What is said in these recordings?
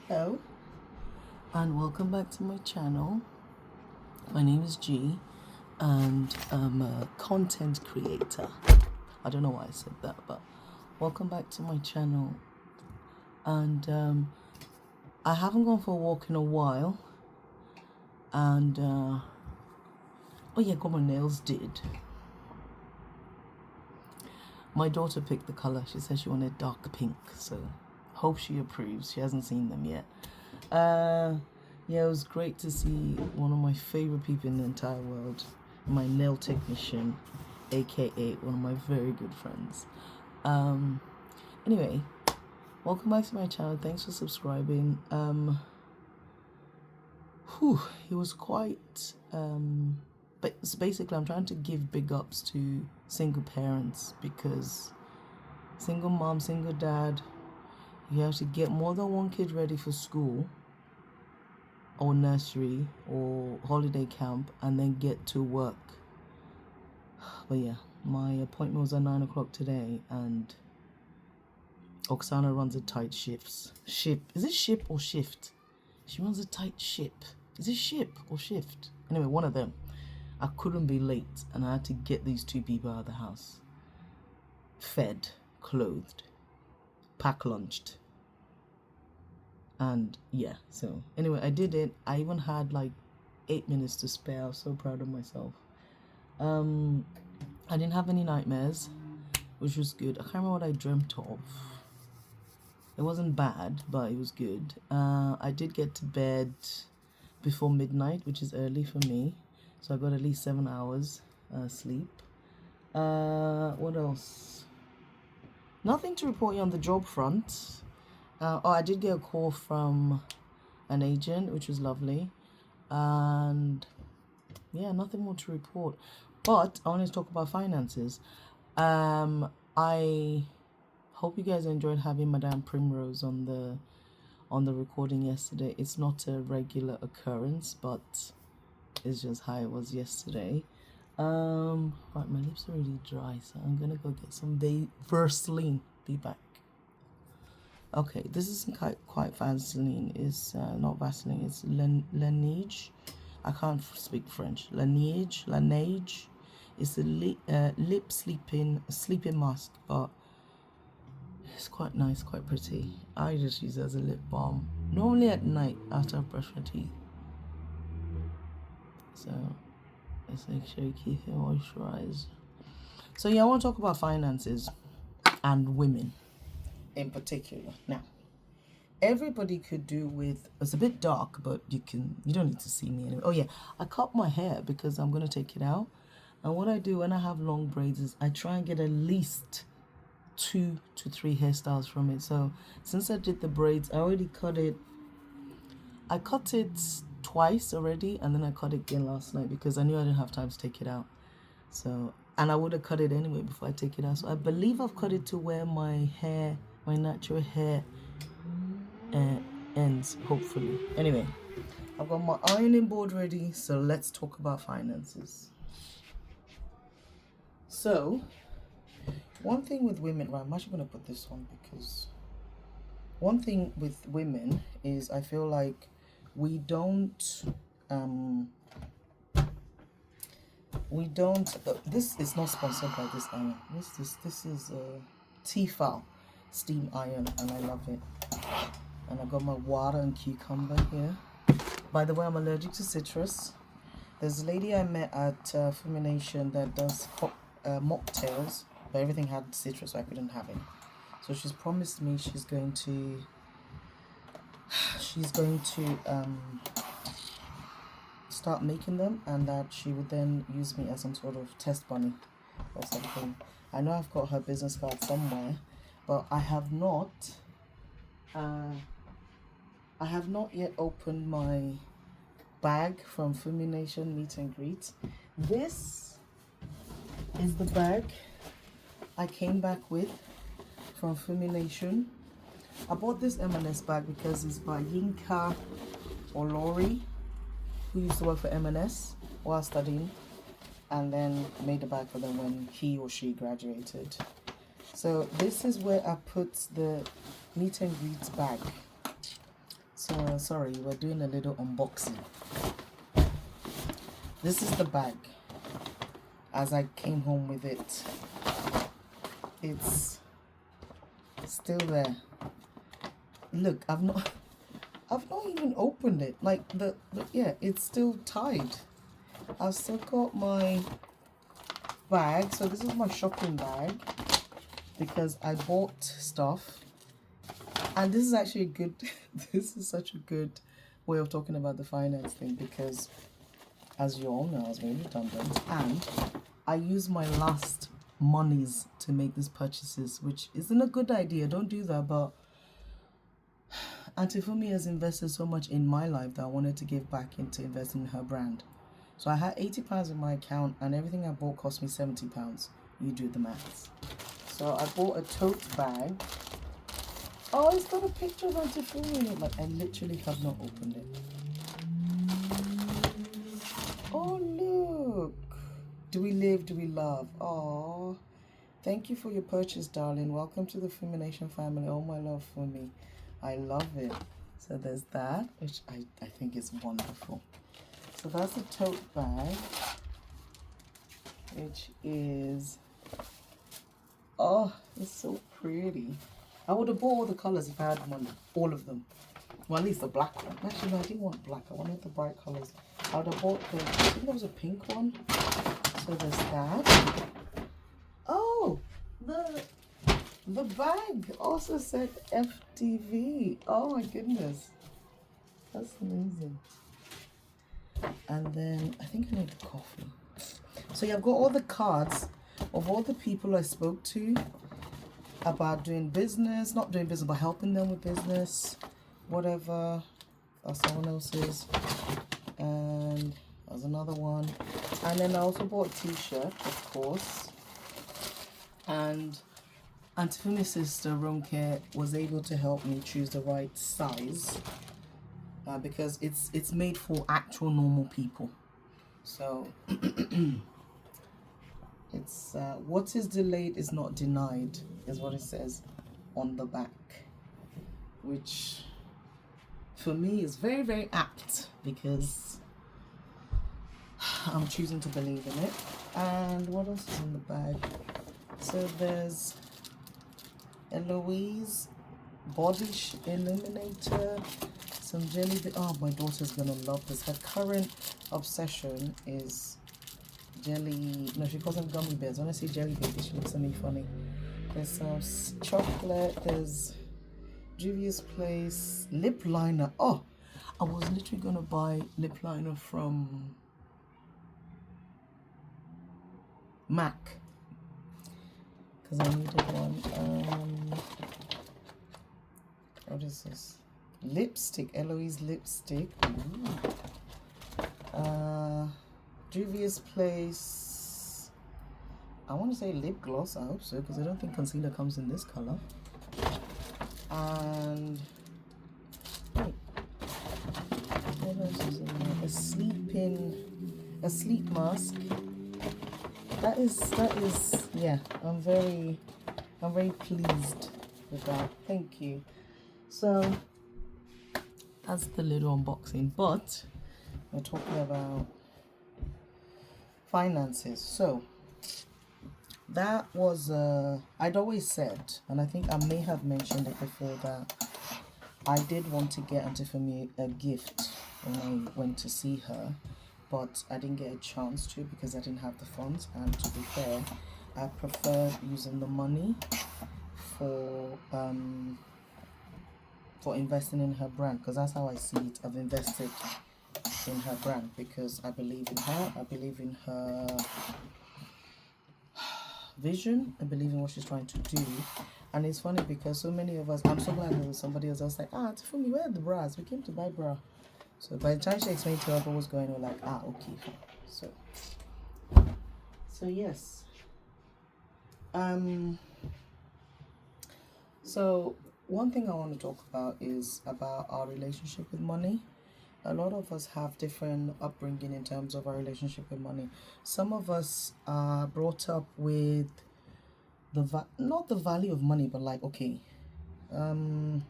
Hello and welcome back to my channel. My name is G and I'm a content creator. I don't know why I said that, but welcome back to my channel. And I haven't gone for a walk in a while, and oh yeah, got my nails did. My daughter picked the color. She said she wanted dark pink, so hope she approves. She hasn't seen them yet. Yeah, it was great to see one of my favorite people in the entire world, my nail technician, aka one of my very good friends. Anyway, welcome back to my channel. Thanks for subscribing. It was quite but basically I'm trying to give big ups to single parents, because single mom, single dad, you have to get more than one kid ready for school or nursery or holiday camp and then get to work. But yeah, my appointment was at 9 o'clock today, and Oksana runs a tight ship. Is it ship or shift? She runs a tight ship. Is it ship or shift? Anyway, one of them. I couldn't be late, and I had to get these two people out of the house. Fed, clothed, pack lunched. And yeah, so anyway, I did it. I even had like 8 minutes to spare. I was so proud of myself. I didn't have any nightmares, which was good. I can't remember what I dreamt of. It wasn't bad, but it was good. I did get to bed before midnight, which is early for me, so I got at least 7 hours sleep. What else? Nothing to report you on the job front. I did get a call from an agent, which was lovely, and yeah, nothing more to report. But I wanted to talk about finances. I hope you guys enjoyed having Madame Primrose on the recording yesterday. It's not a regular occurrence, but it's just how it was yesterday. Right, my lips are really dry, so I'm gonna go get some Vaseline. Be back. Okay, this isn't quite Vaseline. It's not Vaseline. It's Laneige. I can't speak French. Laneige. It's a lip sleeping mask, but it's quite nice, quite pretty. I just use it as a lip balm. Normally at night after I brush my teeth. So let's make sure you keep it moisturized. So yeah, I want to talk about finances and women in particular. Now, everybody could do with, it's a bit dark, but you don't need to see me anyway. Oh yeah, I cut my hair because I'm gonna take it out. And what I do when I have long braids is I try and get at least 2 to 3 hairstyles from it. So since I did the braids, I already cut it. I cut it twice already, and then I cut it again last night because I knew I didn't have time to take it out. So, and I would have cut it anyway before I take it out. So I believe I've cut it to where my natural hair ends, hopefully. Anyway, I've got my ironing board ready, so let's talk about finances. So, one thing with women, right, I'm actually going to put this on, because one thing with women is I feel like we don't, this is not sponsored by this iron. This is a Tefal steam iron, and I love it. And I got my water and cucumber here. By the way, I'm allergic to citrus. There's a lady I met at Fumination that does mocktails, but everything had citrus, so I couldn't have it. So she's promised me she's going to start making them, and that she would then use me as some sort of test bunny or something. I know I've got her business card somewhere, but I have not yet opened my bag from Fumination Meet and Greet. This is the bag I came back with from Fumination. I bought this M&S bag because it's by Yinka Olori, who used to work for M&S while studying, and then made a bag for them when he or she graduated. So this is where I put the Meet and Greet bag. So sorry, we're doing a little unboxing. This is the bag as I came home with it. It's still there. Look, I've not even opened it. Like yeah, it's still tied. I've still got my bag. So this is my shopping bag because I bought stuff, and this is actually a good this is such a good way of talking about the finance thing, because as you all know, I was very redundant, and I used my last monies to make these purchases, which isn't a good idea. Don't do that. But Auntie Fumi has invested so much in my life that I wanted to give back into investing in her brand. So I had £80 in my account, and everything I bought cost me £70. You do the maths. So I bought a tote bag. Oh, it's got a picture of Auntie Fumi in it. Like, I literally have not opened it. Oh, look. Do we live? Do we love? Oh, thank you for your purchase, darling. Welcome to the Fumination family. Oh, my love for me. I love it. So there's that, which I think is wonderful. So that's the tote bag, which is, oh, it's so pretty. I would have bought all the colors if I had money, all of them. Well, at least the black one. Actually, no, I didn't want black. I wanted the bright colors. I would have bought the, I think there was a pink one. So there's that. Oh, the bag also said FTV. Oh my goodness. That's amazing. And then I think I need a coffee. So yeah, I've got all the cards of all the people I spoke to about doing business, not doing business, but helping them with business, whatever. That's someone else's. And there's another one. And then I also bought a t-shirt, of course. And Auntie Fumi's sister, Ronke, was able to help me choose the right size. Because it's made for actual normal people. So it's what is delayed is not denied, is what it says on the back, which for me is very, very apt, because I'm choosing to believe in it. And what else is in the bag? So there's Eloise body illuminator, some jelly. Oh, my daughter's gonna love this. Her current obsession is jelly. No, she calls them gummy bears. When I say jelly babies, she looks at me funny. There's some chocolate. There's Juvia's Place lip liner. Oh, I was literally gonna buy lip liner from MAC because I needed one. What is this? Lipstick, Eloise lipstick. Juvia's Place. I want to say lip gloss. I hope so, because I don't think concealer comes in this color. And what else is in there? A sleep mask. That is yeah. I'm very pleased with that. Thank you. So that's the little unboxing, but we're talking about finances. So that was I'd always said, and I think I may have mentioned it before, that I did want to get Auntie Fumi a gift when I went to see her, but I didn't get a chance to because I didn't have the funds. And to be fair, I preferred using the money for investing in her brand, because that's how I see it. I've invested in her brand because I believe in her. I believe in her vision. I believe in what she's trying to do. And it's funny because so many of us, I'm so glad there was somebody else that was like, Auntie Fumi, where are the bras? We came to buy bra. So by the time she explained to us what was going on, we're like, okay, fine. So yes. So one thing I want to talk about is about our relationship with money. A lot of us have different upbringing in terms of our relationship with money. Some of us are brought up with not the value of money, but like, okay, some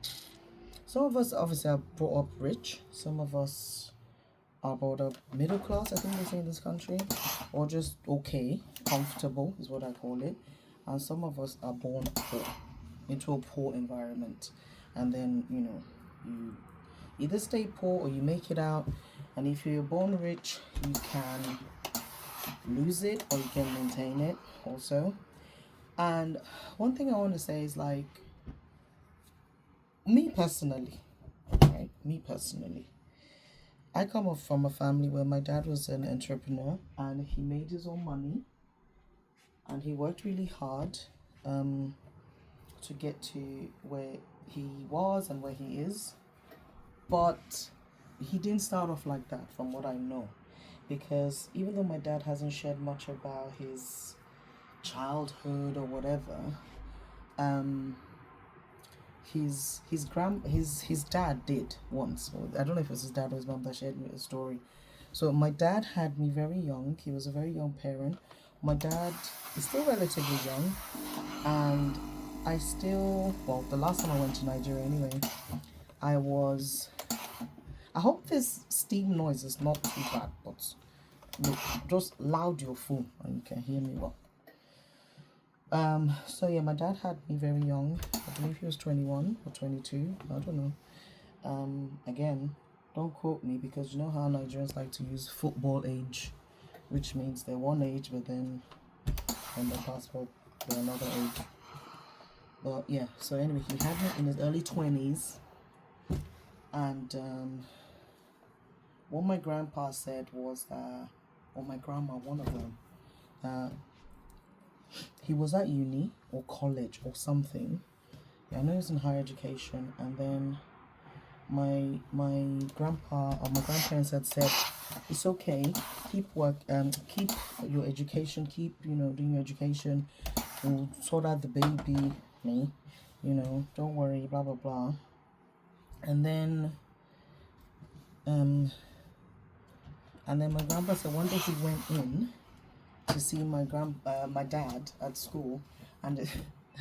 some of us obviously are brought up rich. Some of us are brought up middle class, I think they say in this country, or just okay, comfortable is what I call it. And some of us are born poor, into a poor environment, and then you either stay poor or you make it out. And if you're born rich, you can lose it or you can maintain it also. And one thing I want to say is, like, me personally, right? Me personally, I come up from a family where my dad was an entrepreneur and he made his own money and he worked really hard to get to where he was and where he is. But he didn't start off like that, from what I know, because even though my dad hasn't shared much about his childhood or whatever, his dad did once. I don't know if it was his dad or his mom that shared me a story. So my dad had me very young. He was a very young parent. My dad is still relatively young, and the last time I went to Nigeria anyway, I hope this steam noise is not too bad, but look, just loud your phone and you can hear me well. So yeah, my dad had me very young. I believe he was 21 or 22. I don't know. Again, don't quote me, because you know how Nigerians like to use football age, which means they're one age, but then on their passport they're another age. But yeah, so anyway, he had me in his early 20s, and what my grandpa said was that, or my grandma, one of them, he was at uni or college or something. Yeah, I know he was in higher education, and then my grandpa or my grandparents had said, it's okay, keep your education, keep doing your education, we'll sort out the baby, don't worry, blah blah blah. And then my grandpa said one day he went in to see my dad at school, and and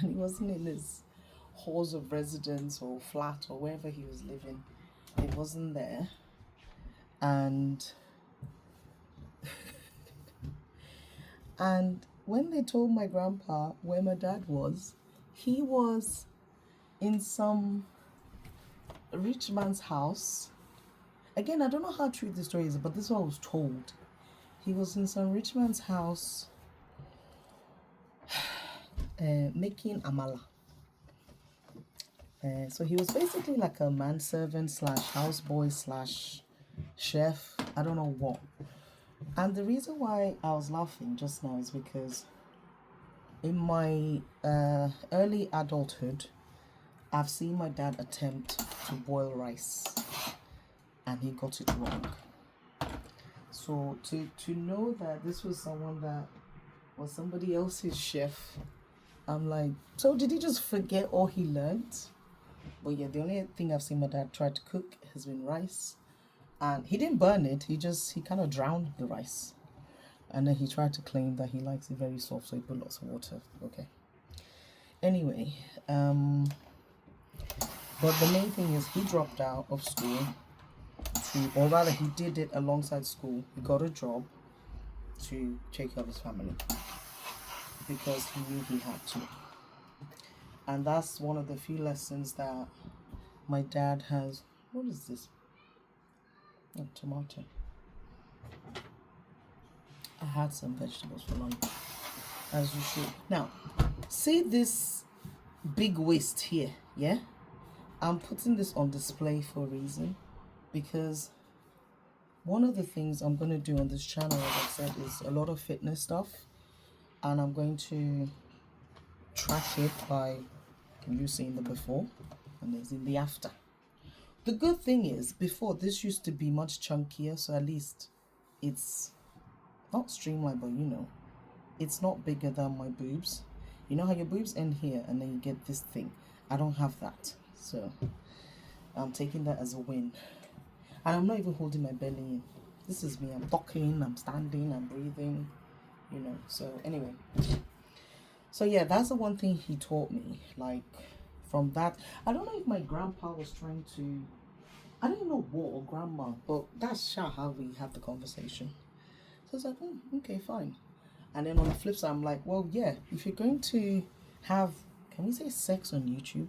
he wasn't in his halls of residence or flat or wherever he was living. It wasn't there. And when they told my grandpa where my dad was, he was in some rich man's house. Again, I don't know how true the story is, but this is what I was told. He was in some rich man's house making amala. So he was basically like a manservant slash houseboy slash chef. I don't know what. And the reason why I was laughing just now is because in my early adulthood, I've seen my dad attempt to boil rice, and he got it wrong. So to know that this was someone that was somebody else's chef, I'm like, so did he just forget all he learned? But yeah, the only thing I've seen my dad try to cook has been rice. And he didn't burn it, he kind of drowned the rice. And then he tried to claim that he likes it very soft, so he put lots of water. Okay. Anyway, but the main thing is he dropped out of school or rather he did it alongside school. He got a job to take care of his family because he knew he had to. And that's one of the few lessons that my dad has. What is this? Oh, tomato. I had some vegetables for lunch, as you should. Now, see this big waist here, yeah? I'm putting this on display for a reason, because one of the things I'm going to do on this channel, as I said, is a lot of fitness stuff, and I'm going to track it by you seeing the before and there's in the after. The good thing is, before, this used to be much chunkier, so at least it's not streamlined, but it's not bigger than my boobs. You know how your boobs end here and then you get this thing? I don't have that, so I'm taking that as a win. And I'm not even holding my belly in. This is me. I'm talking, I'm standing, I'm breathing, so anyway. So yeah, that's the one thing he taught me. Like, from that. I don't know if my grandpa was trying to, I don't know what, or grandma, but that's how we have the conversation. So it's like, okay, fine. And then on the flip side, I'm like, well, yeah, if you're going to have, can we say sex on YouTube?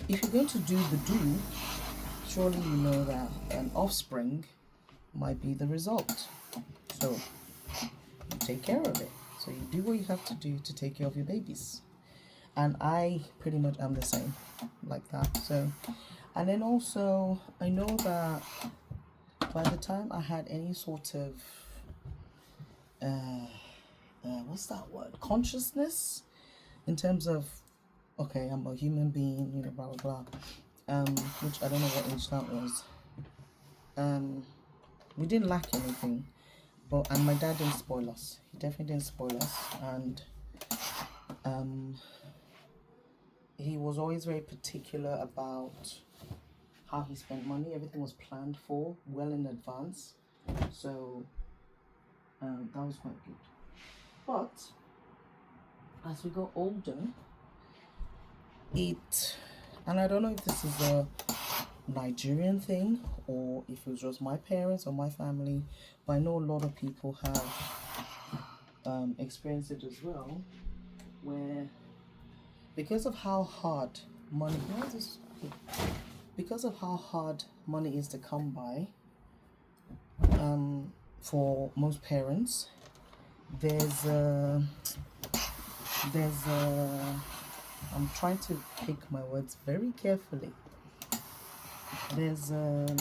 If you're going to do the do, surely you know that an offspring might be the result. So you take care of it. So you do what you have to do to take care of your babies. And I pretty much am the same, like that. So, and then also, I know that by the time I had any sort of, what's that word? Consciousness, in terms of, okay, I'm a human being, you know, blah, blah, blah. Which I don't know what age that was. We didn't lack anything, and my dad didn't spoil us. He definitely didn't spoil us, and he was always very particular about how he spent money. Everything was planned for well in advance, so that was quite good. But as we got older, and I don't know if this is a Nigerian thing or if it was just my parents or my family, but I know a lot of people have experienced it as well, where because of how hard money is to come by, for most parents, there's I'm trying to pick my words very carefully. There's an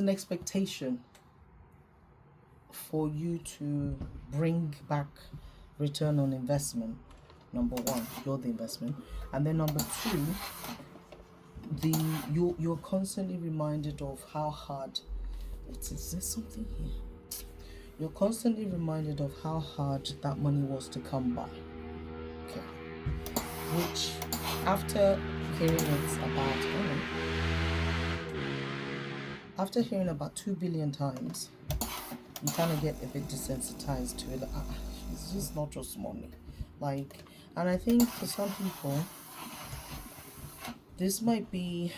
expectation for you to bring back return on investment. Number one, you're the investment, and then number two, you're constantly reminded of how hard. Is there something here? You're constantly reminded of how hard that money was to come by. Okay, which after hearing about 2 billion times, you kind of get a bit desensitized to it. Like, it's just not just money. Like, and I think for some people, it might be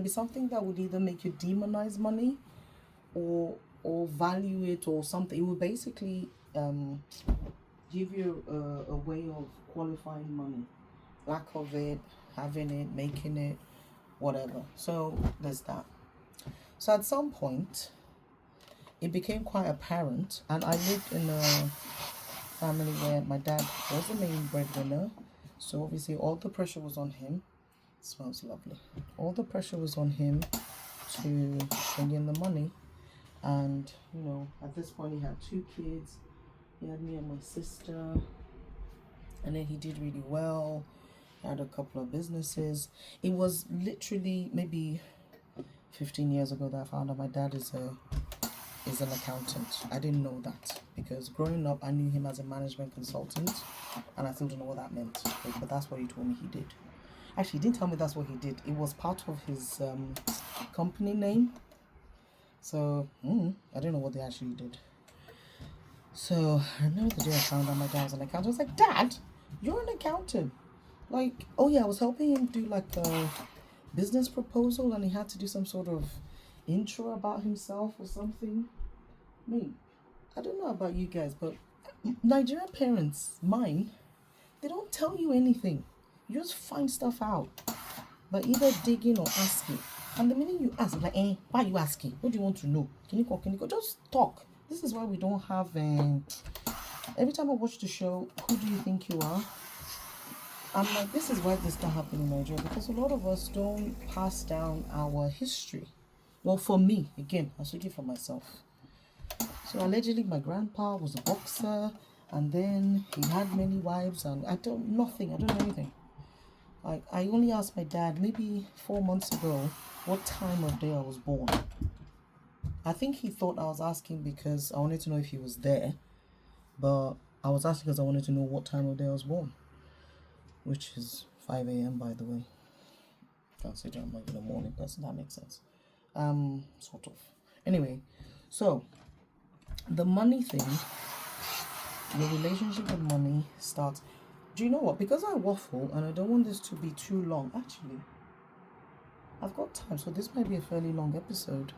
something that would either make you demonize money or value it or something. It will basically give you a way of qualifying money. Lack of it, having it, making it, whatever. So there's that. So at some point, it became quite apparent, and I lived in a family where my dad was the main breadwinner, so obviously all the pressure was on him. It smells lovely. All the pressure was on him to bring in the money, and you know, at this point he had 2 kids. He had me and my sister, and then he did really well. He had a couple of businesses. It was literally maybe 15 years ago that I found out my dad is an accountant. I didn't know that because growing up I knew him as a management consultant, and I still don't know what that meant, but that's what he told me he did. Actually, he didn't tell me that's what he did. It was part of his company name, so I don't know what they actually did. So I remember the day I found out my dad was an accountant. I was like, Dad, you're an accountant. Like, oh yeah, I was helping him do like a business proposal, and he had to do some sort of intro about himself or something. I don't know about you guys, but Nigerian parents, mine, they don't tell you anything. You just find stuff out by either digging or asking. And the minute you ask, like, why are you asking? What do you want to know? Can you go? Just talk. This is why we don't have. Every time I watch the show, who do you think you are? I'm like, this is why this can happen in Nigeria, because a lot of us don't pass down our history. Well, for me, again, I'm speaking for myself. So allegedly, my grandpa was a boxer, and then he had many wives, and I don't know anything. Like, I only asked my dad maybe 4 months ago what time of day I was born. I think he thought I was asking because I wanted to know if he was there, but I was asking because I wanted to know what time of day I was born, which is 5 a.m. by the way. Considering I'm like a morning person, that makes sense. Sort of. Anyway, so the money thing, your relationship with money starts. Do you know what? Because I waffle and I don't want this to be too long, actually, I've got time, so this might be a fairly long episode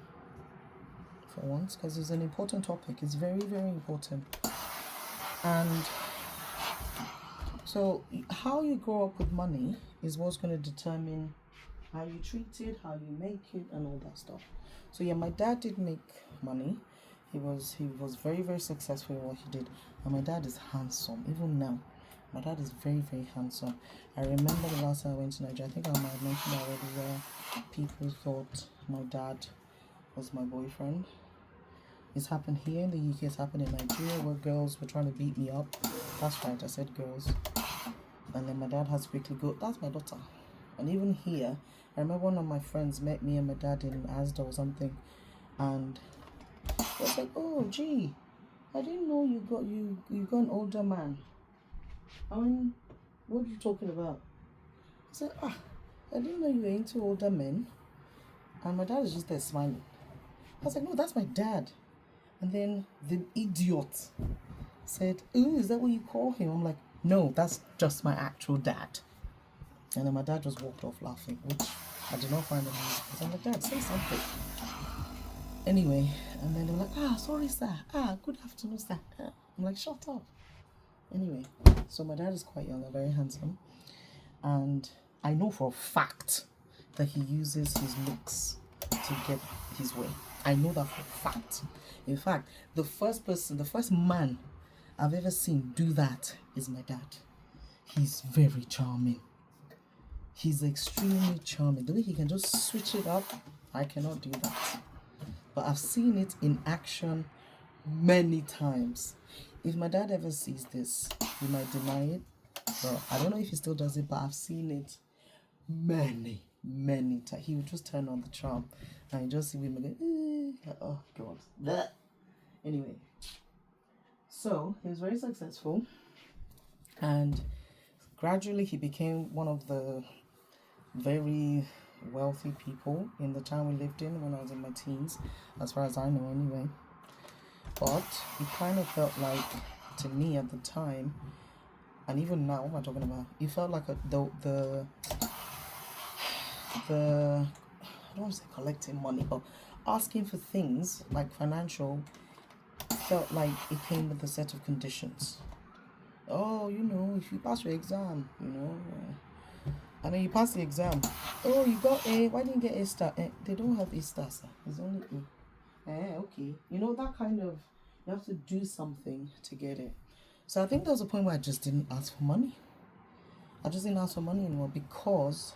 for once, because it's an important topic. It's very, very important. And so how you grow up with money is what's going to determine how you treat it, how you make it, and all that stuff. So yeah, my dad did make money. He was very, very successful in what he did. And my dad is handsome. Even now, my dad is very, very handsome. I remember the last time I went to Nigeria, I think I might have mentioned already, where people thought my dad was my boyfriend. It's happened here in the UK, it's happened in Nigeria, where girls were trying to beat me up. That's right, I said girls. And then my dad has to quickly go, that's my daughter. And even here, I remember one of my friends met me and my dad in Asda or something, and I was like, oh gee, I didn't know you got an older man. I mean, what are you talking about? I said, I didn't know you were into older men. And my dad is just there smiling. I was like, no, that's my dad. And then the idiot said, ooh, is that what you call him? I'm like, no, that's just my actual dad. And then my dad just walked off laughing, which I did not find amusing, because I'm like, Dad, say something. Anyway, and then they were like, sorry, sir. Good afternoon, sir. I'm like, shut up. Anyway, so my dad is quite young and very handsome. And I know for a fact that he uses his looks to get his way. I know that for a fact. In fact, the first man I've ever seen do that is my dad. He's very charming. He's extremely charming. The way he can just switch it up, I cannot do that. But I've seen it in action many times. If my dad ever sees this, he might deny it. But I don't know if he still does it, but I've seen it many, many times. He would just turn on the charm and you just see women go, oh God. Blech. Anyway, so he was very successful, and gradually he became one of the very wealthy people in the town we lived in when I was in my teens, as far as I know anyway. But it kind of felt like, to me at the time, and even now, what am I talking about? It felt like the I don't want to say collecting money, but asking for things like financial felt like it came with a set of conditions. Oh, if you pass your exam, and then you pass the exam. Oh, you got A. Why didn't you get A star? They don't have A star, sir. It's only A. Okay. That kind of, you have to do something to get it. So I think there was a point where I just didn't ask for money. I just didn't ask for money anymore, because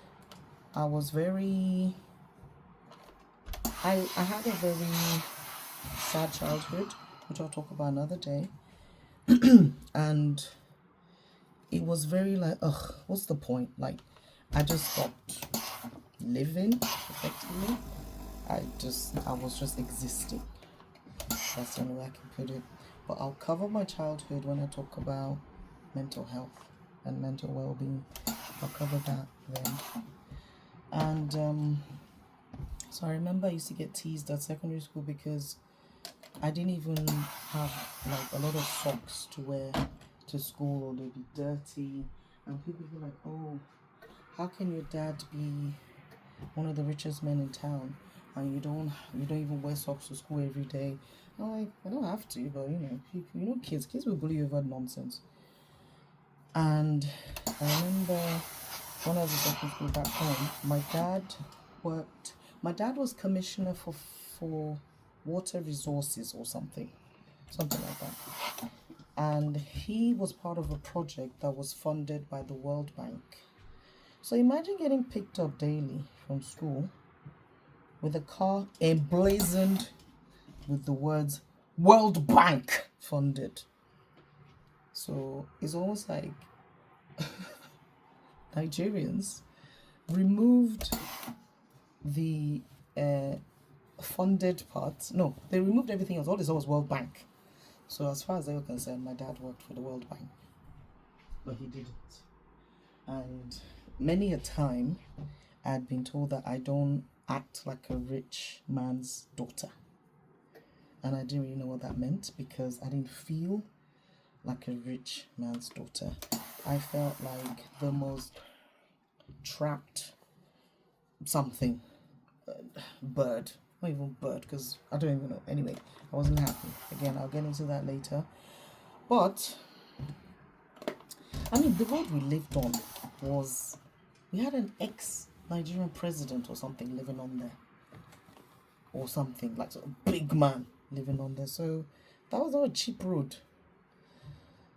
I was very... I had a very sad childhood, which I'll talk about another day. And it was very like, what's the point? Like, I just stopped living, effectively. I was just existing. That's the only way I can put it. But I'll cover my childhood when I talk about mental health and mental well-being. I'll cover that then. And so I remember I used to get teased at secondary school because I didn't even have like a lot of socks to wear to school, or they'd be dirty, and people would be like, oh, how can your dad be one of the richest men in town and you don't even wear socks to school every day? I'm like, I don't have to, but kids will bully you over nonsense. And I remember when I was in secondary school back home, my dad was commissioner for water resources or something like that. And he was part of a project that was funded by the World Bank. So imagine getting picked up daily from school with a car emblazoned with the words World Bank funded. So it's almost like Nigerians removed the funded part. No, they removed everything else. All they saw was World Bank. So as far as they were concerned, my dad worked for the World Bank, but he didn't. And many a time, I had been told that I don't act like a rich man's daughter. And I didn't really know what that meant, because I didn't feel like a rich man's daughter. I felt like the most trapped something bird. Not even bird, because I don't even know. Anyway, I wasn't happy. Again, I'll get into that later. But I mean, the road we lived on was, we had an ex-Nigerian president or something living on there, or something like a big man living on there. So that was not a cheap road.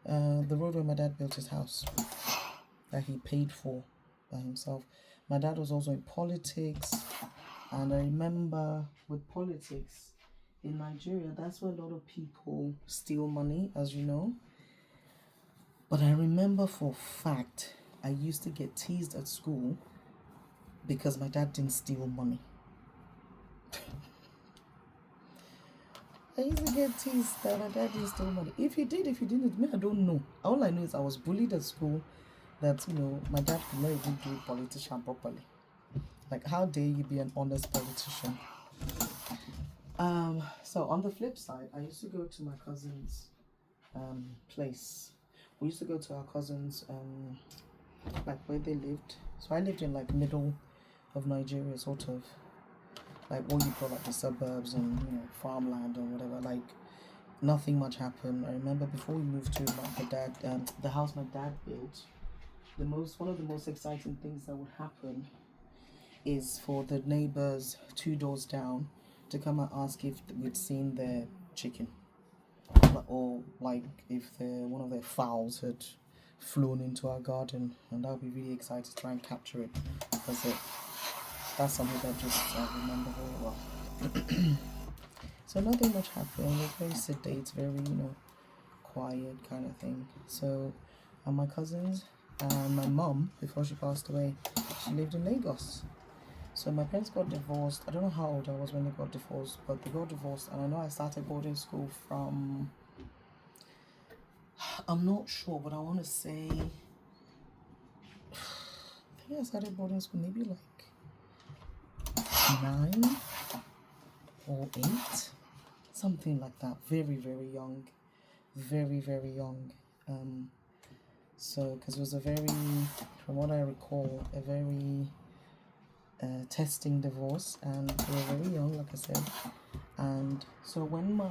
The road where my dad built his house, that he paid for by himself. My dad was also in politics, and I remember with politics in Nigeria, that's where a lot of people steal money, as you know. But I remember for a fact, I used to get teased at school because my dad didn't steal money. I used to get teased that my dad didn't steal money. If he did, if he didn't, me, I don't know. All I know is I was bullied at school that, you know, my dad could not even do a politician properly. Like, how dare you be an honest politician? So on the flip side, I used to go to my cousin's place. We used to go to our cousins like where they lived. So I lived in like middle of Nigeria, sort of like what you call like the suburbs and, you know, farmland or whatever. Like nothing much happened. I remember before we moved to the house my dad built, one of the most exciting things that would happen is for the neighbors 2 doors down to come and ask if we'd seen their chicken, or like if one of their fowls had flown into our garden, and I'll be really excited to try and capture it, because that's something that I remember very well. So nothing much happened. It was very sedate, very, you know, quiet kind of thing. So my cousins and my mom, before she passed away, she lived in Lagos. So my parents got divorced. I don't know how old I was when they got divorced, but they got divorced, and I know I started boarding school from, I'm not sure, but I want to say, I think I started boarding school maybe like 9 or 8, something like that. Very, very young, very, very young. So because it was a very, from what I recall, a very testing divorce, and we were very young, like I said. And so when my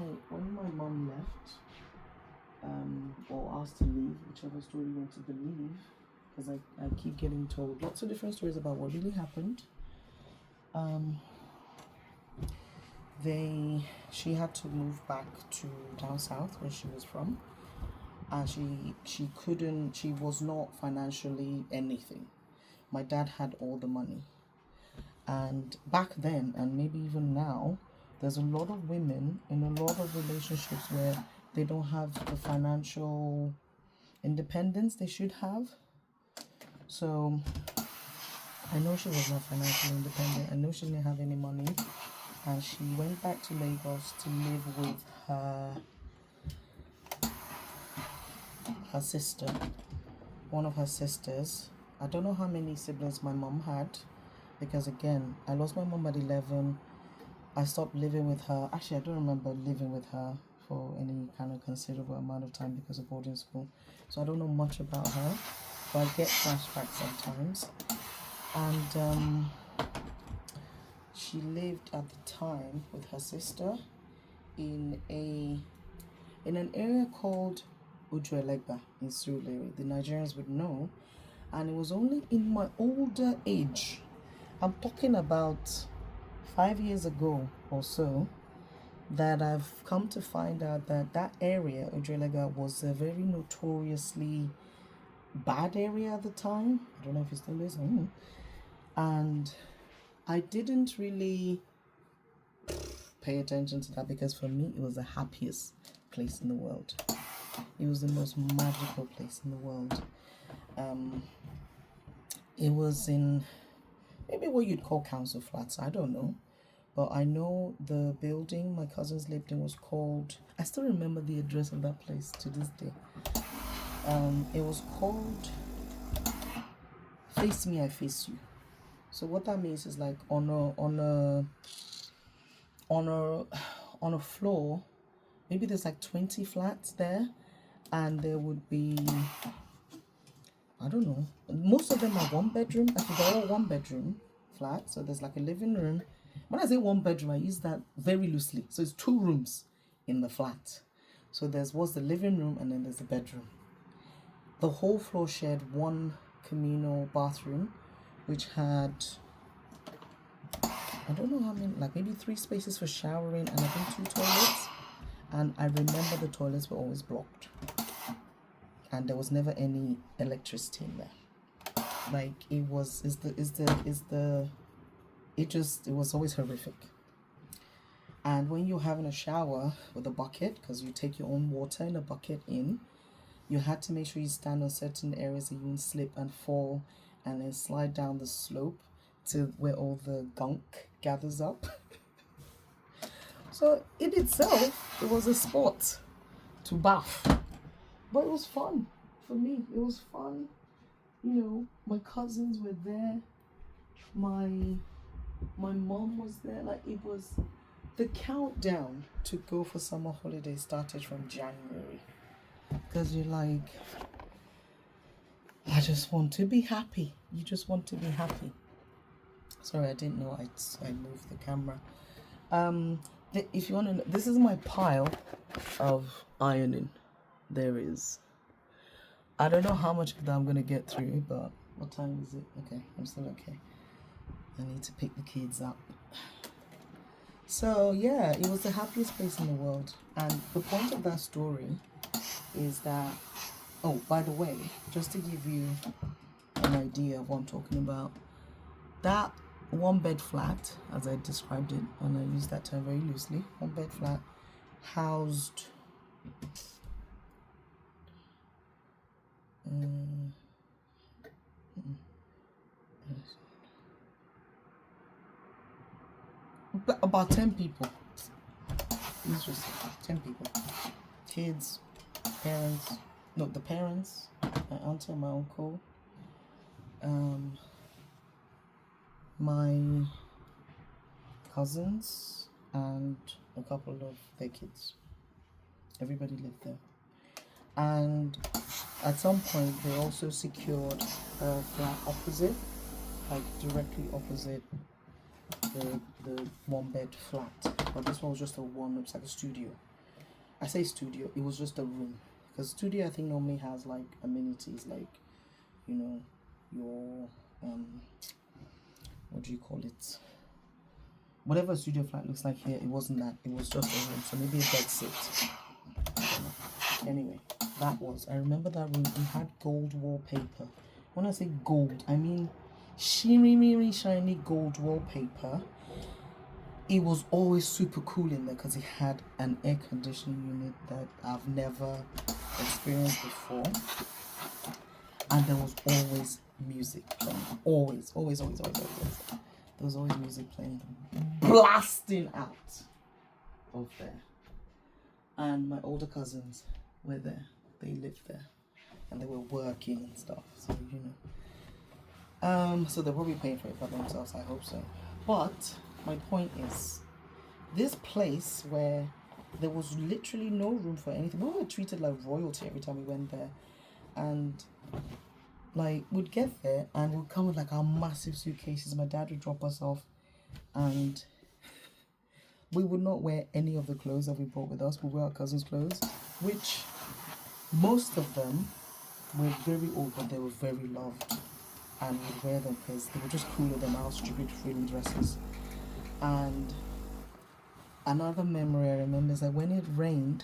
mom left, or asked to leave, whichever story you want to believe, because I keep getting told lots of different stories about what really happened. She had to move back to down south where she was from, and she was not financially anything. My dad had all the money. And back then, and maybe even now, there's a lot of women in a lot of relationships where they don't have the financial independence they should have. So I know she was not financially independent. I know she didn't have any money, and she went back to Lagos to live with her sister, one of her sisters. I don't know how many siblings my mom had, because again, I lost my mom at 11. I stopped living with her. Actually, I don't remember living with her for any kind of considerable amount of time because of boarding school. So I don't know much about her, but I get flashbacks sometimes. And she lived at the time with her sister in an area called Ujuelegba in Surulere. The Nigerians would know. And it was only in my older age, I'm talking about 5 years ago or so, that I've come to find out that area, Ujuelegba, was a very notoriously bad area at the time. I don't know if it still is. And I didn't really pay attention to that, because for me, it was the happiest place in the world. It was the most magical place in the world. It was in maybe what you'd call council flats, I don't know. But I know the building my cousins lived in was called, I still remember the address of that place to this day. It was called Face Me, I Face You. So what that means is like on a floor, maybe there's like 20 flats there, and there would be, I don't know, most of them are one bedroom. I think they're all one bedroom flat. So there's like a living room. When I say one bedroom, I use that very loosely. So it's 2 rooms in the flat. So was the living room, and then there's the bedroom. The whole floor shared one communal bathroom, which had, I don't know how many, like maybe 3 spaces for showering, and I think 2 toilets. And I remember the toilets were always blocked, and there was never any electricity in there. Like it was always horrific. And when you're having a shower with a bucket, because you take your own water in a bucket in, you had to make sure you stand on certain areas that you won't slip and fall, and then slide down the slope to where all the gunk gathers up. So in itself, it was a sport to bath, but it was fun for me. It was fun, you know. My cousins were there. My mom was there. Like it was, the countdown to go for summer holiday started from January, because you're like, I just want to be happy. You just want to be happy. Sorry, I didn't know I moved the camera. If you want to know, this is my pile of ironing. There is, I don't know how much of that I'm going to get through, but what time is it? Okay, I'm still okay. I need to pick the kids up. So yeah, it was the happiest place in the world. And the point of that story is that, oh, by the way, just to give you an idea of what I'm talking about, that 1-bed flat, as I described it, and I use that term very loosely, 1-bed flat housed about 10 people. It's just 10 people. Kids, parents, no, the parents, my auntie and my uncle, my cousins, and a couple of their kids. Everybody lived there. And at some point, they also secured a flat opposite, like directly opposite the 1-bed flat. But this one was just it's like a studio. I say studio, it was just a room. Because studio, I think, normally has like amenities, like, you know, your, what do you call it? Whatever a studio flat looks like here, it wasn't that. It was just a room. So maybe a bed sit. Anyway, I remember that room. We had gold wallpaper. When I say gold, I mean shimmery, shiny gold wallpaper. It was always super cool in there because it had an air conditioning unit that I've never experienced before. And there was always music playing. Always. There was always music playing. Blasting out of there. And my older cousins were there. They lived there. And they were working and stuff. So, you know. So they're probably paying for it by themselves. I hope so. But my point is, this place where there was literally no room for anything. We were treated like royalty every time we went there. And like, we'd get there and we'd come with like our massive suitcases. My dad would drop us off, and we would not wear any of the clothes that we brought with us. We'd wear our cousins' clothes, which most of them were very old, but they were very loved. And we'd wear them because they were just cooler than our stupid frilly dresses. And another memory I remember is that when it rained,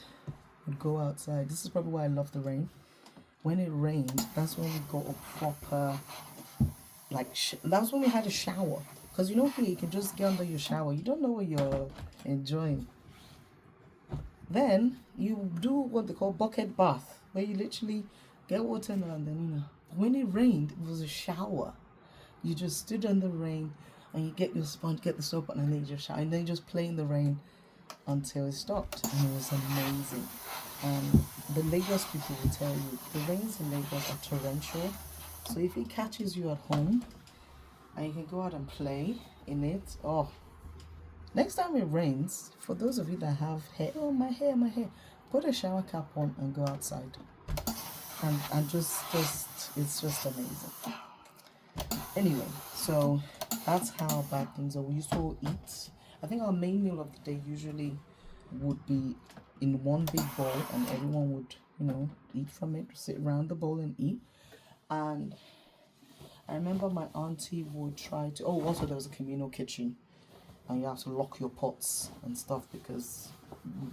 we'd go outside. This is probably why I love the rain. When it rained, that's when we got a proper, like, that's when we had a shower. Because you know, here you can just get under your shower. You don't know what you're enjoying. Then you do what they call bucket bath, where you literally get water in and then, you know, when it rained, it was a shower. You just stood in the rain and you get your sponge, get the soap on, and then you just shower. And then you just play in the rain until it stopped. And it was amazing. The Lagos people will tell you, the rains in Lagos are torrential. So if it catches you at home and you can go out and play in it, oh, next time it rains, for those of you that have hair, my hair, put a shower cap on and go outside. and it's just amazing. Anyway, so that's how bad things are. We used to eat. I think our main meal of the day usually would be in one big bowl, and everyone would, eat from it, sit around the bowl and eat. And I remember my auntie would try to. Oh, also there was a communal kitchen, and you have to lock your pots and stuff because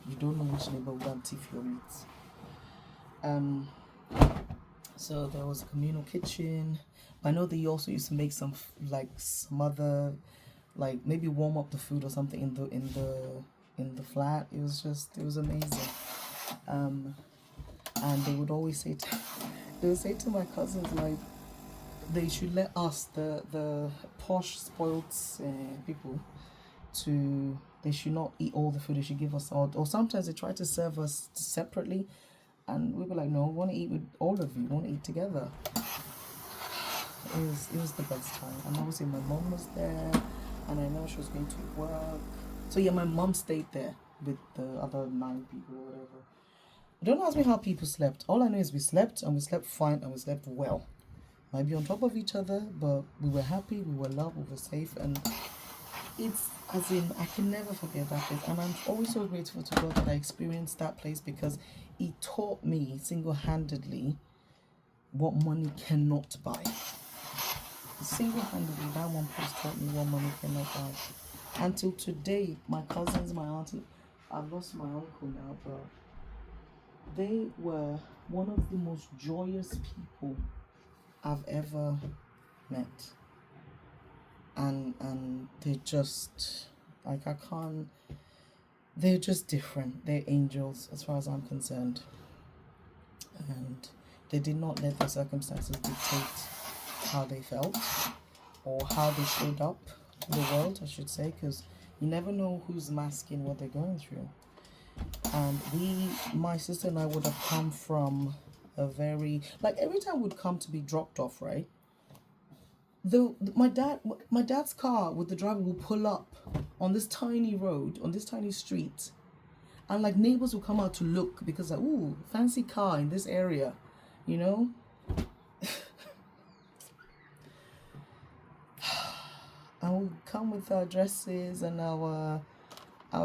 you don't know which neighbor will have tea for your meat. So there was a communal kitchen. I know they also used to make some some other, like maybe warm up the food or something in the flat. It was amazing. And they would always say they would say to my cousins, like, they should let us, the posh spoiled people, they should not eat all the food. They should give us all, or sometimes they try to serve us separately, and we'd be like, no, we want to eat with all of you. We want to eat together. It was the best time. And obviously my mom was there, and I know she was going to work. So yeah, my mom stayed there with the other 9 people or whatever. Don't ask me how people slept. All I know is we slept, and we slept fine, and we slept well. Might be on top of each other, but we were happy, we were loved, we were safe, and it's, as in, I can never forget that place. And I'm always so grateful to God that I experienced that place, because it taught me single-handedly what money cannot buy. Single-handedly, that one place taught me what money cannot buy. Until today, my cousins, my auntie, I've lost my uncle now, but they were one of the most joyous people I've ever met. And they just, like, I can't, they're just different. They're angels as far as I'm concerned. And they did not let their circumstances dictate how they felt or how they showed up to the world, I should say, because you never know who's masking what they're going through. And my sister and I would have come from a very, like, every time we'd come to be dropped off, right? My dad's car with the driver will pull up on this tiny road, on this tiny street, and like neighbors will come out to look because like, ooh, fancy car in this area, you know. And we'll come with our dresses and our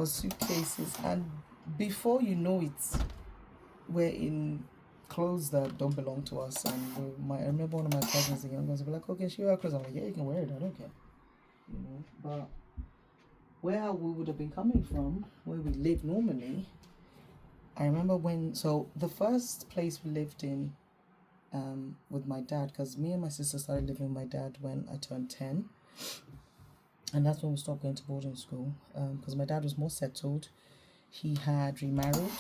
suitcases, and before you know it, we're in clothes that don't belong to us. And I remember one of my cousins, the young ones, would be like, okay, she wear clothes. I'm like, yeah, you can wear it, I don't care. But where we would have been coming from, where we live normally, I remember so the first place we lived in with my dad, because me and my sister started living with my dad when I turned 10. And that's when we stopped going to boarding school, because my dad was more settled. He had remarried,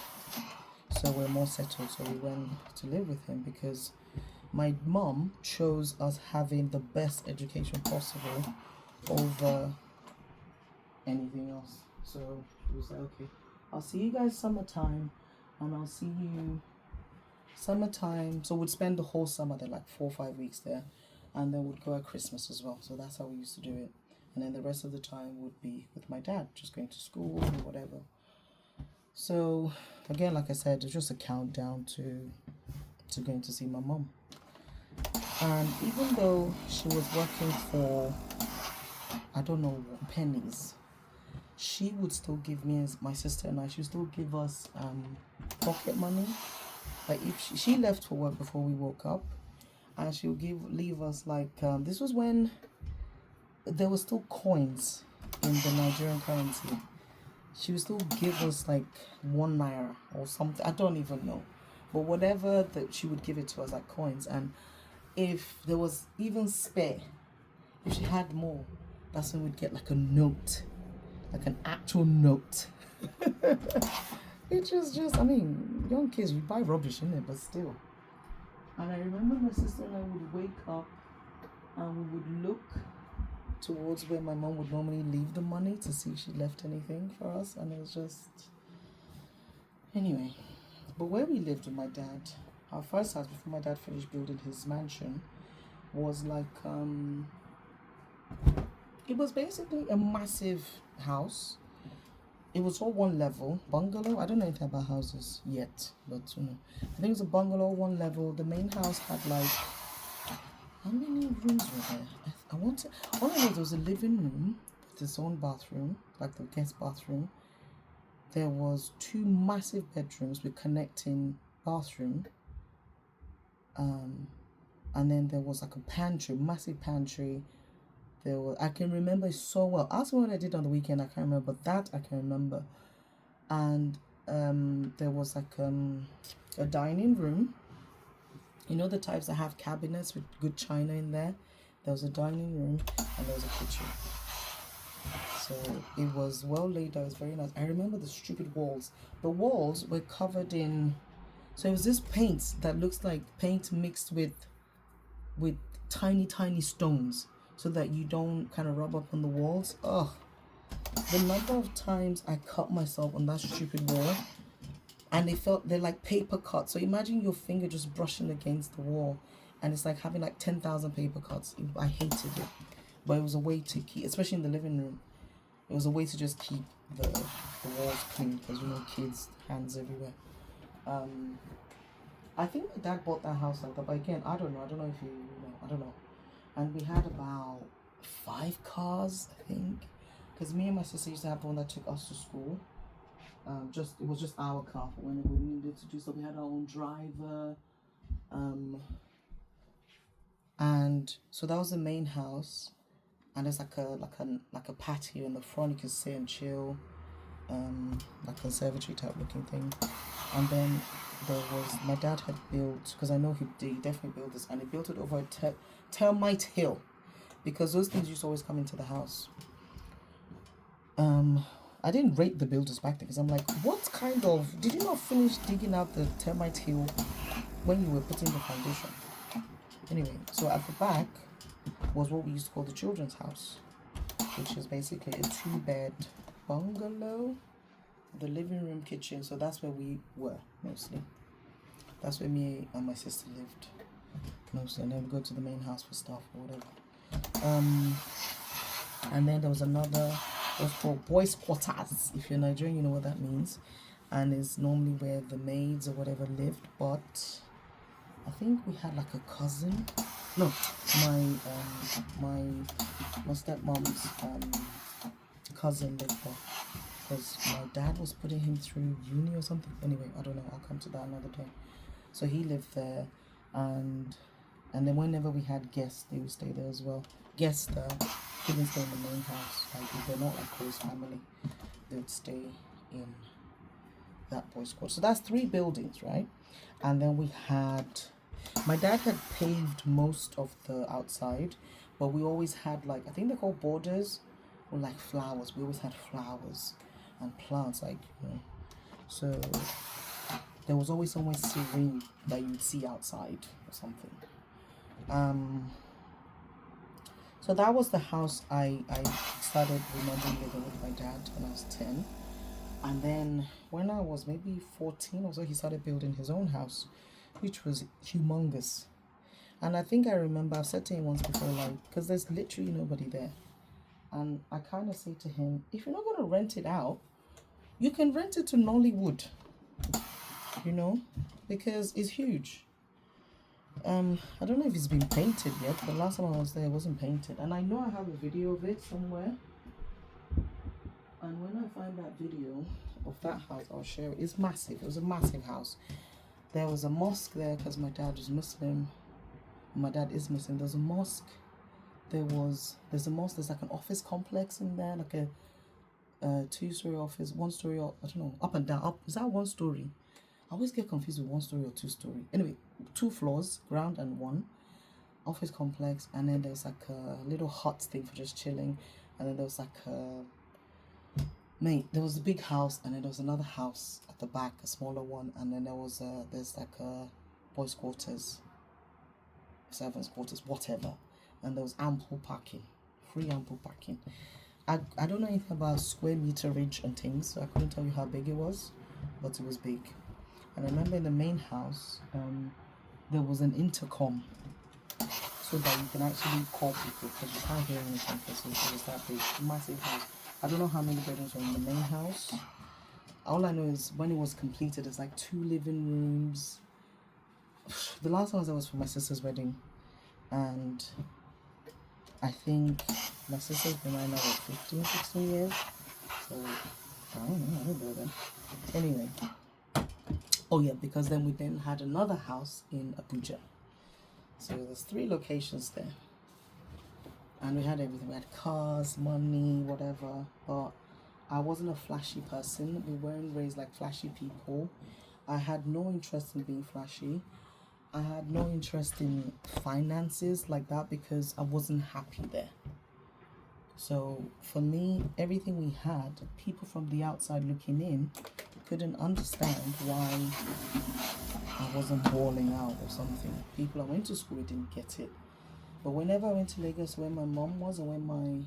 so we're more settled. So we went to live with him because my mom chose us having the best education possible over anything else. So it was like, okay, I'll see you guys summertime, and I'll see you summertime. So we'd spend the whole summer there, like 4 or 5 weeks there, and then we'd go at Christmas as well. So that's how we used to do it. And then the rest of the time would be with my dad, just going to school or whatever. So again, like I said, it's just a countdown to going to see my mom. And even though she was working for, I don't know, pennies, she would still give me, as my sister and I, she would still give us pocket money. Like if she left for work before we woke up, and she would leave us like this was when there were still coins in the Nigerian currency. She would still give us like 1 naira or something. I don't even know, but whatever that she would give it to us like coins. And if there was even spare, if she had more, that's when we'd get like a note, like an actual note. It was just, I mean, young kids, you buy rubbish, innit? But still. And I remember my sister and I would wake up and we would look towards where my mom would normally leave the money to see if she left anything for us. And it was just, anyway. But where we lived with my dad, our first house before my dad finished building his mansion, was like, it was basically a massive house it was all one level bungalow. I don't know anything about houses yet, but you know, I think it was a bungalow, one level. The main house had like, how many rooms were there? I want to. All I know there was a living room with its own bathroom, like the guest bathroom. There was 2 massive bedrooms with connecting bathroom. And then there was like a pantry, massive pantry. There was, I can remember it so well. Ask me what I did on the weekend, I can't remember, but that I can remember. And there was like a dining room. You know the types that have cabinets with good china in there? There was a dining room and there was a kitchen. So it was well laid out, it was very nice. I remember the stupid walls. The walls were covered in, so it was this paint that looks like paint mixed with tiny stones, so that you don't kind of rub up on the walls. Oh, the number of times I cut myself on that stupid wall, and they're like paper cuts. So imagine your finger just brushing against the wall, and it's like having like 10,000 paper cuts. I hated it, but it was a way to keep, especially in the living room, it was a way to just keep the walls clean, because you know, kids, hands everywhere. I think my dad bought that house like that, but again, I don't know if you know, I don't know. And we had about 5 cars, I think, because me and my sister used to have one that took us to school. It was just our car for whenever we needed to do so. We had our own driver, and so that was the main house. And there's like a patio in the front. You can sit and chill, like a conservatory type looking thing. And then there was, my dad had built, because I know he definitely built this, and he built it over a termite hill, because those things used to always come into the house. I didn't rate the builders back then, because I'm like, what kind of, did you not finish digging out the termite hill when you were putting the foundation? Anyway, so at the back was what we used to call the children's house, which is basically a 2-bed bungalow, the living room, kitchen. So that's where we were mostly. That's where me and my sister lived mostly, and then we go to the main house for stuff or whatever. And then there was another, it was called boys' quarters. If you're Nigerian, you know what that means. And it's normally where the maids or whatever lived. But I think we had like a cousin. No, my stepmom's cousin lived there, because my dad was putting him through uni or something. Anyway, I don't know. I'll come to that another day. So he lived there, and then whenever we had guests, they would stay there as well. Guests couldn't stay in the main house. Like if they're not like close family, they would stay in that boys' quarter. So that's 3 buildings, right? And then we had, my dad had paved most of the outside, but we always had, like, I think they're called borders, or like flowers. We always had flowers and plants, like, you know. So there was always somewhere serene that you'd see outside or something. So that was the house I started remembering living with my dad when I was 10. And then when I was maybe 14 or so, he started building his own house, which was humongous. And I think I remember, I've said to him once before, like, because there's literally nobody there. And I kind of say to him, if you're not going to rent it out, you can rent it to Nollywood, you know, because it's huge. I don't know if it's been painted yet, but last time I was there, it wasn't painted. And I know I have a video of it somewhere. And when I find that video of that house, I'll share it. It's massive. It was a massive house. There was a mosque there because my dad was Muslim. My dad is Muslim. There's a mosque. There's a mosque. There's like an office complex in there, like a 2-story office, 1-story. I don't know, up and down. Up, is that 1 story? I always get confused with 1-story or 2-story. Anyway, 2 floors, ground and 1 office complex, and then there's like a little hut thing for just chilling, and then there was like there was a big house, and then there was another house at the back, a smaller one, and then there's like a boys' quarters, servants' quarters, whatever, and there was ample parking, free ample parking. I don't know anything about square meterage and things, so I couldn't tell you how big it was, but it was big. And I remember in the main house, there was an intercom, so that you can actually call people, because you can't hear anything because it was that big, massive house. I don't know how many bedrooms were in the main house. All I know is when it was completed, it's like 2 living rooms. The last one I was for my sister's wedding, and I think my sister's been married now for 15, 16 years. So I don't know then. Anyway, oh yeah, because then we then had another house in Abuja. So there's 3 locations there. And we had everything. We had cars, money, whatever. But I wasn't a flashy person. We weren't raised like flashy people. I had no interest in being flashy. I had no interest in finances like that because I wasn't happy there. So for me, everything we had, people from the outside looking in couldn't understand why I wasn't balling out or something. People I went to school didn't get it. But whenever I went to Lagos, where my mom was and where my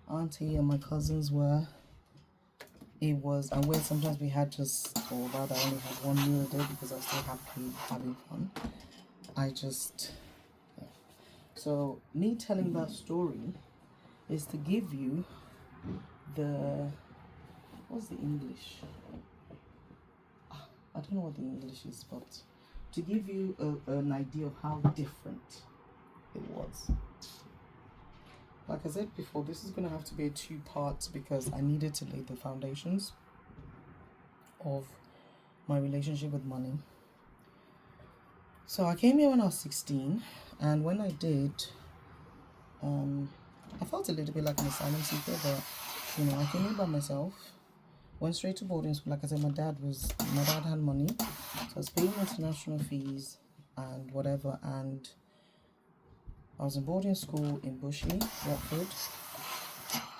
auntie and my cousins were, it was, and where sometimes we had just, or rather I only had 1 meal a day because I was still happy having fun. I just, yeah. So me telling that story is to give you the, what's the English? I don't know what the English is, but to give you an idea of how different it was. Like I said before, this is going to have to be a 2-part because I needed to lay the foundations of my relationship with money. So I came here when I was 16, and when I did, I felt a little bit like an asylum seeker, but you know, I came here by myself, went straight to boarding school. Like I said, my dad had money, so I was paying international fees and whatever, and I was in boarding school in Bushy, Watford,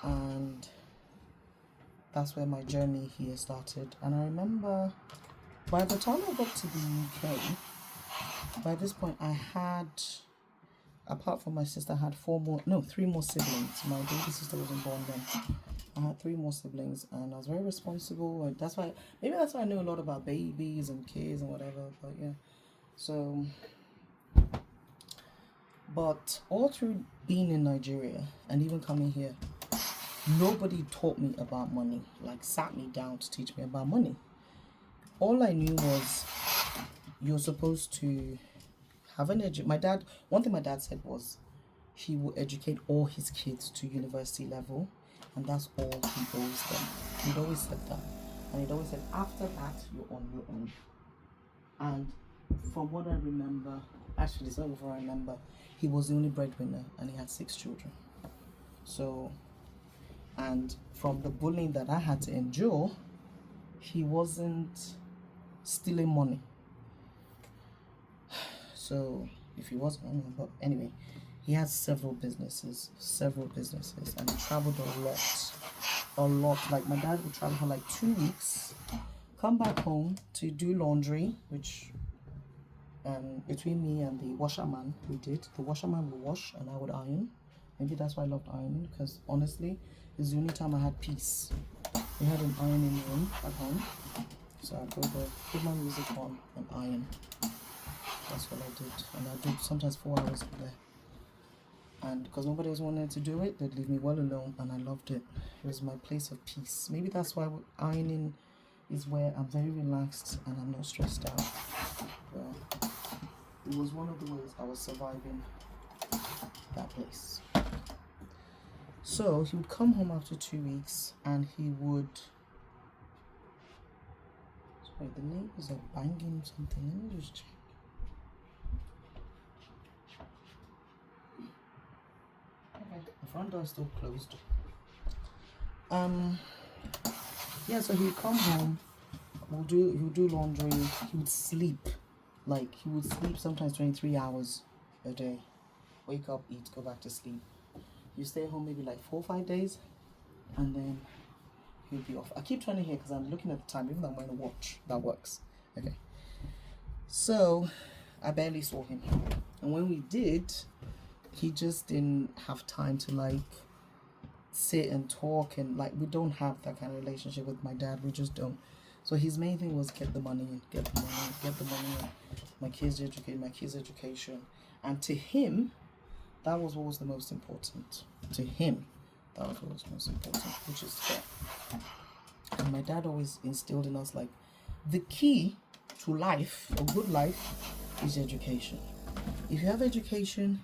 and that's where my journey here started. And I remember by the time I got to the UK, by this point I had, apart from my sister, I had 3 more siblings. My baby sister wasn't born then. I had 3 more siblings, and I was very responsible. And maybe that's why I knew a lot about babies and kids and whatever. But yeah, so. But all through being in Nigeria and even coming here, nobody taught me about money, like sat me down to teach me about money. All I knew was you're supposed to have one thing my dad said was he will educate all his kids to university level, and that's all he owes them. He'd always said that. And he'd always said, after that, you're on your own. And from what I remember, actually it's not before I remember, he was the only breadwinner and he had 6 children. So, and from the bullying that I had to endure, he wasn't stealing money. So, if he was, I don't know, but anyway, he has several businesses, and he traveled a lot. Like my dad would travel for like 2 weeks, come back home to do laundry, which between me and the washerman, the washerman would wash and I would iron. Maybe that's why I loved ironing, because honestly, it's the only time I had peace. We had an ironing room at home, so I'd go there, put my music on and iron. That's what I did, and I did sometimes 4 hours there. And because nobody else wanted to do it, they'd leave me well alone, and I loved it. It was my place of peace. Maybe that's why ironing is where I'm very relaxed and I'm not stressed out. Well, it was one of the ways I was surviving that place. So he would come home after 2 weeks and he would, sorry, the neighbors are banging something. Let me just check. Okay, the front door is still closed. Yeah, so he would come home, he would do laundry, he would sleep. Like, he would sleep sometimes 23 hours a day. Wake up, eat, go back to sleep. You stay home maybe like 4 or 5 days, and then he'll be off. I keep turning here because I'm looking at the time, even though I'm wearing a watch. That works. Okay. So, I barely saw him. And when we did, he just didn't have time to, like, sit and talk. And, like, we don't have that kind of relationship with my dad. We just don't. So his main thing was get the money in, get the money in. My kids' education. And to him, that was what was the most important to him. That was what was most important, which is fair. And my dad always instilled in us like the key to life, or good life, is education. If you have education,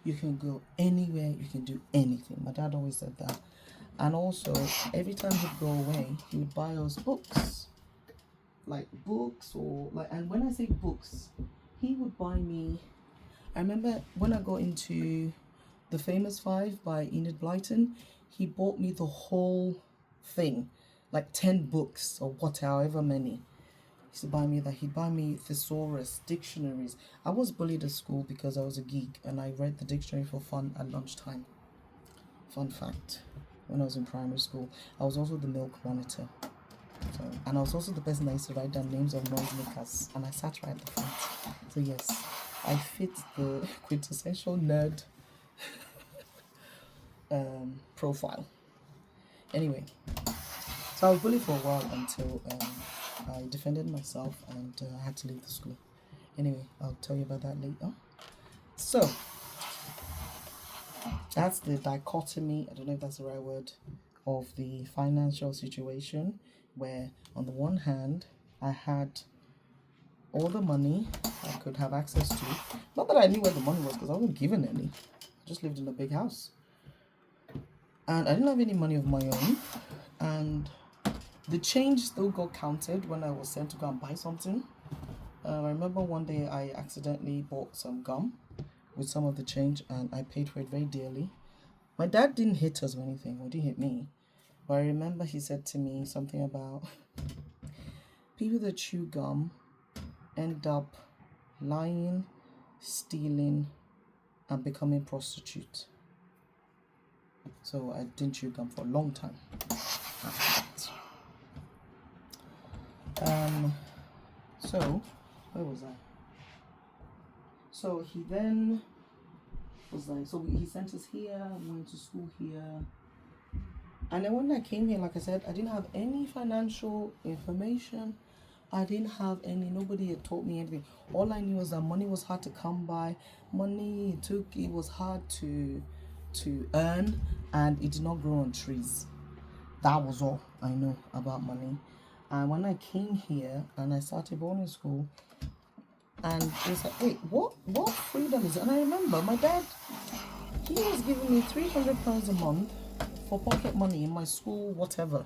you can go anywhere, you can do anything. My dad always said that. And also, every time he'd go away, he would buy us books. Like books, or like, and when I say books, he would buy me. I remember when I got into The Famous Five by Enid Blyton, he bought me the whole thing, like 10 books or however many. He used to buy me that. He'd buy me thesaurus, dictionaries. I was bullied at school because I was a geek and I read the dictionary for fun at lunchtime. Fun fact, when I was in primary school, I was also the milk monitor. So, and I was also the person that used to write down names of noisemakers, and I sat right at the front. So yes, I fit the quintessential nerd profile. Anyway, so I was bullied for a while until I defended myself and I had to leave the school. Anyway, I'll tell you about that later. So that's the dichotomy, I don't know if that's the right word, of the financial situation, where on the one hand I had all the money I could have access to. Not that I knew where the money was, because I wasn't given any. I just lived in a big house. And I didn't have any money of my own. And the change still got counted when I was sent to go and buy something. I remember one day I accidentally bought some gum with some of the change, and I paid for it very dearly. My dad didn't hit us or anything, or didn't hit me. But I remember he said to me something about people that chew gum end up lying, stealing, and becoming prostitutes. So I didn't chew gum for a long time after that. So where was I? So he then was like, so he sent us here, we went to school here. And then when I came here, like I said, I didn't have any financial information. I didn't have any, nobody had taught me anything. All I knew was that money was hard to come by. Money, it was hard to earn, and it did not grow on trees. That was all I know about money. And when I came here and I started boarding school, and it was like, wait, what freedom is it? And I remember my dad, he was giving me £300 a month for pocket money in my school, whatever.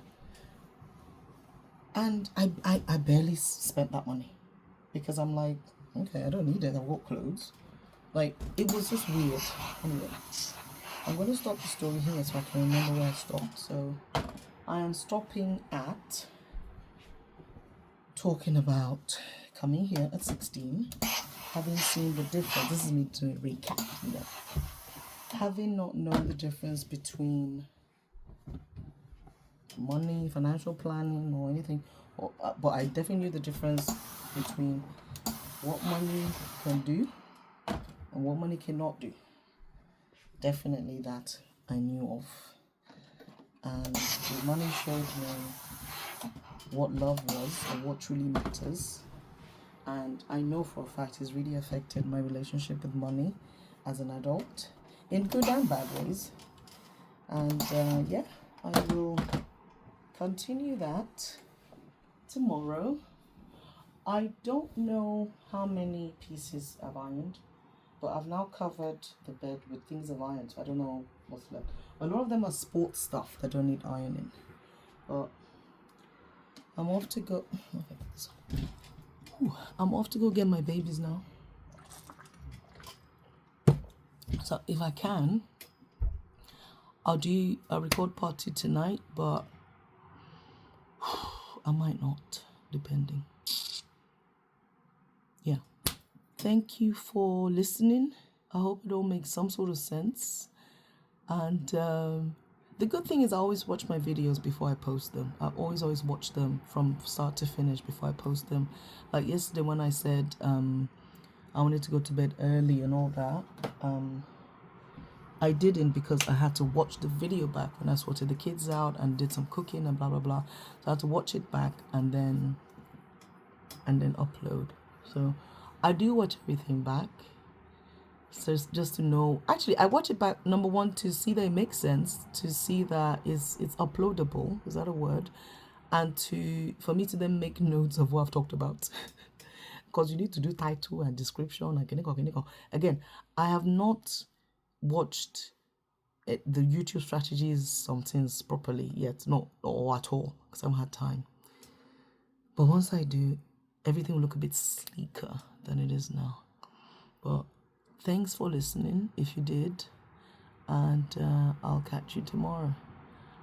And I barely spent that money, because I'm like, okay, I don't need it, I've got clothes. Like, it was just weird. Anyway, I'm going to stop the story here so I can remember where I stopped. So I am stopping at talking about coming here at 16, having seen the difference. This is me doing a recap here. Having not known the difference between money, financial planning, or anything, but I definitely knew the difference between what money can do and what money cannot do. Definitely that I knew of. And the money showed me what love was and what truly matters. And I know for a fact it's really affected my relationship with money as an adult, in good and bad ways. And yeah, I will continue that tomorrow. I don't know how many pieces I've ironed, but I've now covered the bed with things I've ironed, so I don't know what's left. A lot of them are sports stuff that don't need ironing. But I'm off to go. I'm off to go get my babies now. So if I can, I'll do a record part 2 tonight, but I might not, depending. Yeah. Thank you for listening. I hope it all makes some sort of sense. And the good thing is I always watch my videos before I post them. I always watch them from start to finish before I post them. Like yesterday when I said I wanted to go to bed early and all that, I didn't, because I had to watch the video back when I sorted the kids out and did some cooking and blah blah blah. So I had to watch it back and then upload. So I do watch everything back So it's just to know. Actually, I watch it back, number one, to see that it makes sense, to see that it's uploadable. Is that a word? And for me to then make notes of what I've talked about. Because you need to do title and description and again, I have not watched the YouTube strategies some things properly yet, not or at all, because I haven't had time. But once I do, everything will look a bit sleeker than it is now. But thanks for listening if you did, and I'll catch you tomorrow.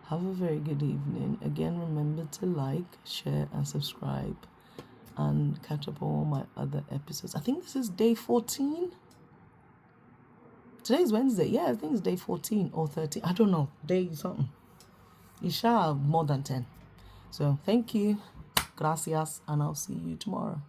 Have a very good evening. Again, remember to like, share, and subscribe, and catch up on all my other episodes. I think this is day 14. Today's Wednesday. Yeah, I think it's day 14 or 13. I don't know. Day something. You shall have more than 10. So thank you. Gracias. And I'll see you tomorrow.